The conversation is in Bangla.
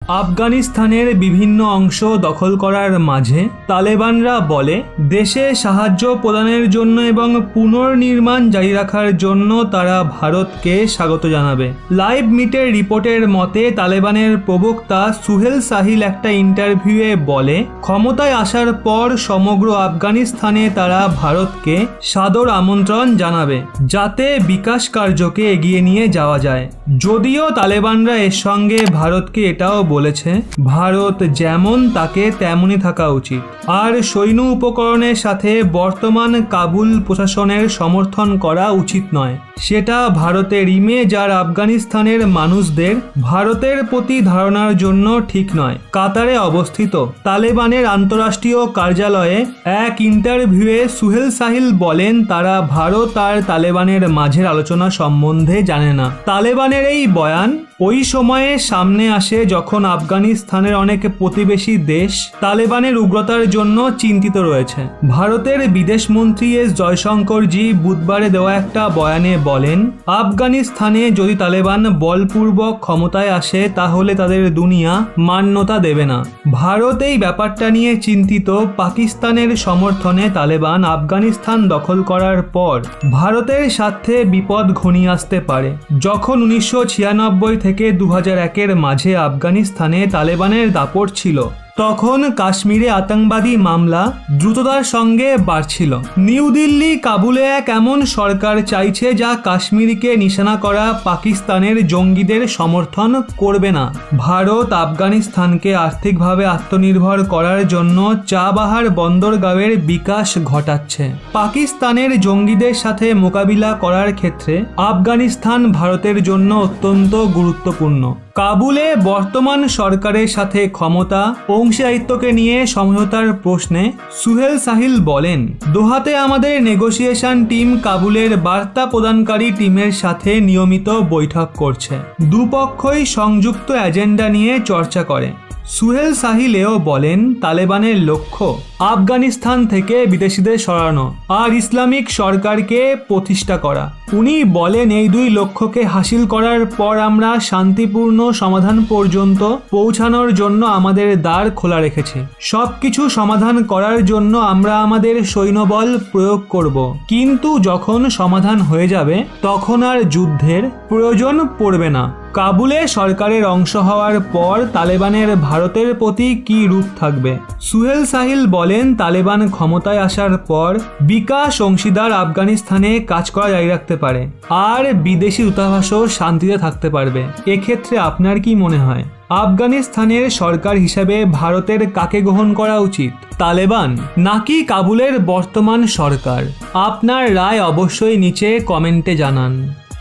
আফগানিস্তানের বিভিন্ন অংশ দখল করার মাঝে তালেবানরা বলে দেশে সাহায্য প্রদানের জন্য এবং পুনর্নির্মাণ জারি রাখার জন্য তারা ভারতকে স্বাগত জানাবে। লাইভ মিটের রিপোর্টের মতে তালেবানের প্রবক্তা সুহেল সাহিল একটা ইন্টারভিউয়ে বলে ক্ষমতায় আসার পর সমগ্র আফগানিস্তানে তারা ভারতকে সাদর আমন্ত্রণ জানাবে যাতে বিকাশ কার্যকে এগিয়ে নিয়ে যাওয়া যায়। যদিও তালেবানরা এর সঙ্গে ভারতকে এটাও বলেছে ভারত যেমন তাকে তেমনই থাকা উচিত আর সৈন্য উপকরণের সাথে বর্তমান কাবুল প্রশাসনের সমর্থন করা উচিত নয়। সেটা ভারতের ইমেজ আর আফগানিস্তানের মানুষদের ভারতের প্রতি ধারণার জন্য ঠিক নয়। কাতারে অবস্থিত তালেবানের আন্তঃরাষ্ট্রীয় কার্যালয়ে এক ইন্টারভিউয়ে সুহেল সাহিল বলেন তারা ভারত আর তালেবানের মাঝের আলোচনা সম্বন্ধে জানে না। তালেবানের এই বয়ান ওই সময়ে সামনে আসে যখন আফগানিস্তানের অনেক প্রতিবেশী দেশ তালেবানের উগ্রতার জন্য চিন্তিত রয়েছে। ভারতের বিদেশমন্ত্রী এস জয়শঙ্করজি বুধবারে দেওয়া একটা বয়ানে বলেন আফগানিস্তানে যদি তালেবান বলপূর্বক ক্ষমতায় আসে তাহলে তাদের দুনিয়া মান্যতা দেবে না। ভারত এই ব্যাপারটা নিয়ে চিন্তিত। পাকিস্তানের সমর্থনে তালেবান আফগানিস্তান দখল করার পর ভারতের স্বার্থে বিপদ ঘনিয়ে আসতে পারে। যখন 1996 থেকে 2001-এর মাঝে আফগানিস্তানে তালেবানের দাপট ছিল তখন কাশ্মীরে আতঙ্কবাদী মামলা দ্রুততার সঙ্গে বাড়ছিল। নিউ দিল্লি কাবুলে এক এমন সরকার চাইছে যা কাশ্মীরকে নিশানা করা পাকিস্তানের জঙ্গিদের সমর্থন করবে না। ভারত আফগানিস্তানকে আর্থিকভাবে আত্মনির্ভর করার জন্য চাবাহার বন্দরগাঁওয়ের বিকাশ ঘটাচ্ছে। পাকিস্তানের জঙ্গিদের সাথে মোকাবিলা করার ক্ষেত্রে আফগানিস্তান ভারতের জন্য অত্যন্ত গুরুত্বপূর্ণ। কাবুলে বর্তমান সরকারের সাথে ক্ষমতা অংশীদারিত্বকে নিয়ে সমঝোতার প্রশ্নে সুহেল সাহিল বলেন দোহাতে আমাদের নেগোসিয়েশন টিম কাবুলের বার্তা প্রদানকারী টিমের সাথে নিয়মিত বৈঠক করছে। দুপক্ষই সংযুক্ত এজেন্ডা নিয়ে চর্চা করে। সুহেল সাহিলেও বলেন তালেবানের লক্ষ্য আফগানিস্তান থেকে বিদেশিদের সরানো আর ইসলামিক সরকারকে প্রতিষ্ঠা করা। উনি বলেন এই দুই লক্ষ্যকে হাসিল করার পর আমরা শান্তিপূর্ণ সমাধান পর্যন্ত পৌঁছানোর জন্য আমাদের দ্বার খোলা রেখেছি। সবকিছু সমাধান করার জন্য আমরা আমাদের সৈন্যবল প্রয়োগ করব, কিন্তু যখন সমাধান হয়ে যাবে তখন আর যুদ্ধের প্রয়োজন পড়বে না। কাবুলে সরকারের অংশ হওয়ার পর তালেবানের ভারতের প্রতি কী রূপ থাকবে? সুহেল সাহিল বলেন তালেবান ক্ষমতায় আসার পর বিকাশ অংশীদার আফগানিস্তানে কাজ করা জারি রাখতে পারে আর বিদেশি দূতাবাসও শান্তিতে থাকতে পারবে। এক্ষেত্রে আপনার কি মনে হয় আফগানিস্তানের সরকার হিসেবে ভারতের কাকে গ্রহণ করা উচিত, তালেবান নাকি কাবুলের বর্তমান সরকার? আপনার রায় অবশ্যই নিচে কমেন্টে জানান।